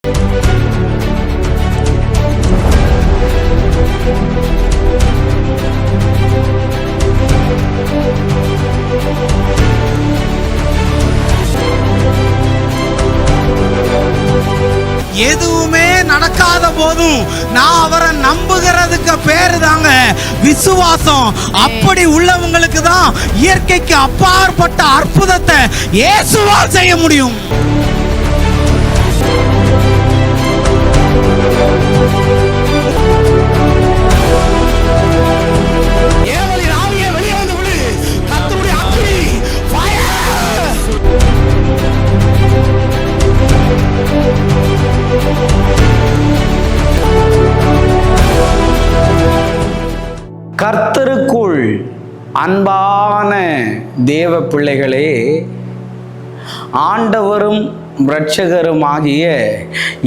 எதுவுமே நடக்காத போதும் நான் அவரை நம்புகிறதுக்கு பேரு தாங்க விசுவாசம். அப்படி உள்ளவங்களுக்கு தான் இயற்கைக்கு அப்பாற்பட்ட அற்புதத்தை இயேசுவால் செய்ய முடியும். கர்த்தருக்குள் அன்பான தேவ பிள்ளைகளே, ஆண்டவரும் இரட்சகருமாகிய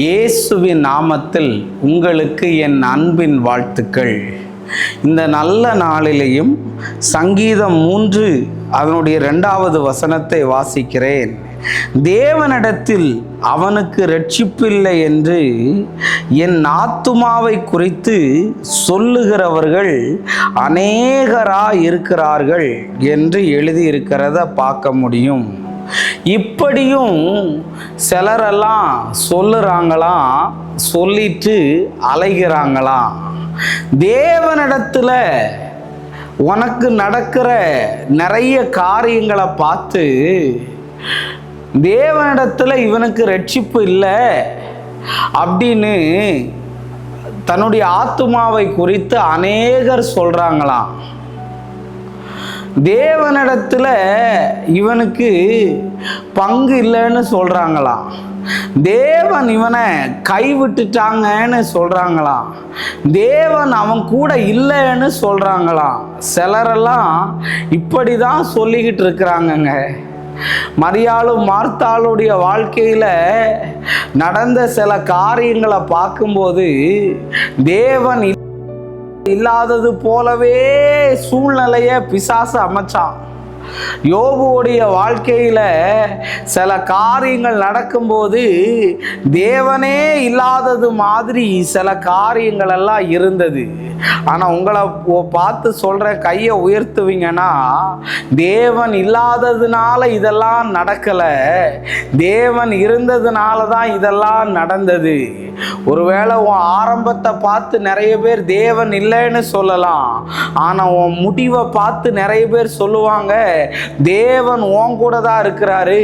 இயேசுவின் நாமத்தில் உங்களுக்கு என் அன்பின் வாழ்த்துக்கள். இந்த நல்ல நாளிலேயும் சங்கீதம் 3 அதனுடைய 2வது வசனத்தை வாசிக்கிறேன். தேவனிடத்தில் அவனுக்கு இரட்சிப்பில்லை என்று என் ஆத்துமாவை குறித்து சொல்லுகிறவர்கள் அநேகராய் இருக்கிறார்கள் என்று எழுதியிருக்கிறத பார்க்க முடியும். இப்படியும் சிலரெல்லாம் சொல்லுறாங்களாம், சொல்லிட்டு அலைகிறாங்களாம். தேவனிடத்துல உனக்கு நடக்கிற நிறைய காரியங்களை பார்த்து தேவனிடத்துல இவனுக்கு ரட்சிப்பு இல்லை அப்படின்னு தன்னுடைய ஆத்துமாவை குறித்து அநேகர் சொல்றாங்களாம். தேவனிடத்துல இவனுக்கு பங்கு இல்லைன்னு சொல்றாங்களாம். தேவன் இவனை கைவிட்டுட்டாங்கன்னு சொல்றாங்களாம். தேவன் அவன் கூட இல்லைன்னு சொல்றாங்களாம். சிலரெல்லாம் இப்படிதான் சொல்லிக்கிட்டு இருக்கிறாங்கங்க. மரியாளும் மார்த்தாளுடைய வாழ்க்கையில நடந்த சில காரியங்களை பார்க்கும்போது தேவன் இல்லாதது போலவே சூழ்நிலைய பிசாசு அமைச்சான். யோபுடைய வாழ்க்கையில சில காரியங்கள் நடக்கும்போது தேவனே இல்லாதது மாதிரி சில காரியங்கள் எல்லாம் இருந்தது. ஆனா உங்களை பார்த்து சொல்ற, கையை உயர்த்துவீங்கன்னா தேவன் இல்லாததுனால இதெல்லாம் நடக்கல, தேவன் இருந்ததுனால தான் இதெல்லாம் நடந்தது. ஒருவேளை உன் ஆரம்பத்தை பார்த்து நிறைய பேர் தேவன் இல்லைன்னு சொல்லலாம், ஆனா உன் முடிவை பார்த்து நிறைய பேர் சொல்லுவாங்க தேவன் உன் கூட தான் இருக்கிறாரு,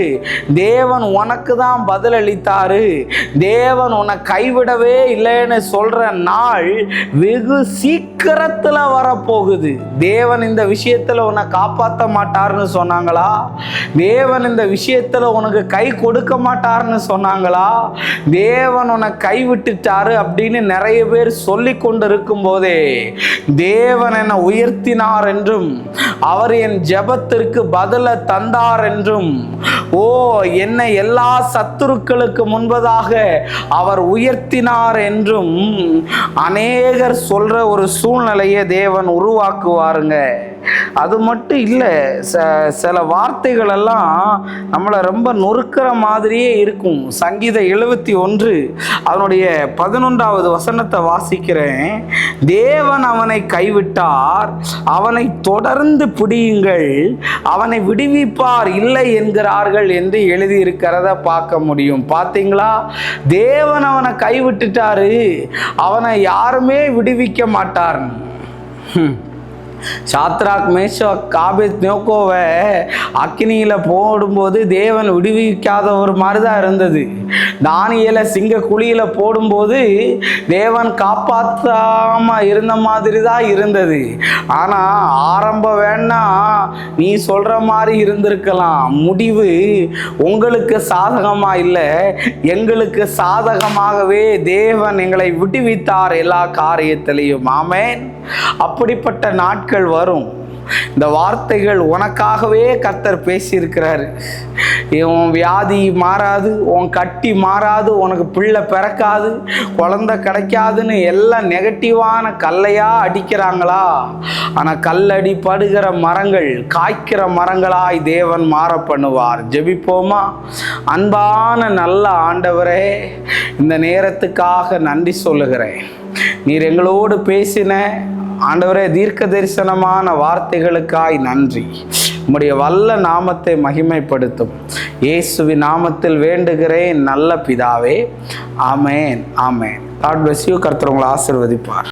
தேவன் உனக்கு தான் பதில் அளித்தாரு, தேவன் உன்னை கைவிடவே இல்லைன்னு சொல்ற நாள் வெகு சீக்கிரத்துல வரப்போகுது. தேவன் இந்த விஷயத்துல உன்னை காப்பாற்ற மாட்டார்னு சொன்னாங்களா? தேவன் இந்த விஷயத்துல உனக்கு கை கொடுக்க மாட்டார்னு சொன்னாங்களா? தேவன் உன்னை கைவிட்டுட்டாரு அப்படின்னு நிறைய பேர் சொல்லி கொண்டு இருக்கும் போதே தேவன் என்னை உயர்த்தினார் என்றும் அவர் என் ஜெபத்திற்கு பதில தந்தார் என்றும், ஓ என்னை எல்லா சத்துருக்களுக்கு முன்பதாக அவர் உயர்த்தினார் என்றும் அநேகர் சொல்ற ஒரு சூழ்நிலையை தேவன் உருவாக்குவாருங்க. அது மட்டும் இல்லை, சில வார்த்தைகள் எல்லாம் நம்மளை ரொம்ப நொறுக்கிற மாதிரியே இருக்கும். சங்கீதம் 71 அதனுடைய 11வது வசனத்தை வாசிக்கிறேன். தேவன் அவனை கைவிட்டார், அவனை தொடர்ந்து பிடியுங்கள், அவனை விடுவிப்பார் இல்லை என்கிறார்கள் என்று எழுதியிருக்கிறத பார்க்க முடியும். பார்த்தீங்களா? தேவன் அவனை கைவிட்டுட்டாரு, அவனை யாருமே விடுவிக்க மாட்டார். சாத்ராக் மேஷாக் ஆபேத்நேகோவை அக்கினியில போடும்போது தேவன் விடுவிக்காத ஒரு மாதிரி தான் இருந்தது. தானியேலை சிங்க குழியில போடும்போது தேவன் காப்பாற்றாம இருந்த மாதிரி தான் இருந்தது. ஆனா ஆரம்பம் வேணா நீ சொல்ற மாதிரி இருந்திருக்கலாம், முடிவு உங்களுக்கு சாதகமா இல்லை, எங்களுக்கு சாதகமாகவே தேவன் எங்களை விடுவித்தார் எல்லா காரியத்திலையும். ஆமென். அப்படிப்பட்ட நாட்கள் வரும். இந்த வார்த்தைகள் உனக்காகவே கர்த்தர் பேசியிருக்கிறாரு. உன் வியாதி மாறாது, உன் கட்டி மாறாது, உனக்கு பிள்ளை பிறக்காது, குழந்தை கிடைக்காதுன்னு எல்லாம் நெகட்டிவான கல்லையா அடிக்கிறாங்களா? ஆனால் கல்லடி படுகிற மரங்கள் காய்க்கிற மரங்களாய் தேவன் மாற பண்ணுவார். ஜெபிப்போமா? அன்பான நல்ல ஆண்டவரே, இந்த நேரத்துக்காக நன்றி சொல்லுகிறேன். நீர் எங்களோடு பேசின ஆண்டவரே தீர்க்க தரிசனமான வார்த்தைகளுக்காய் நன்றி. உம்முடைய வல்ல நாமத்தை மகிமைப்படுத்தும் இயேசுவின் நாமத்தில் வேண்டுகிறேன் நல்ல பிதாவே. ஆமேன், ஆமேன். God bless you. கர்த்தர் உங்களை ஆசீர்வதிப்பார்.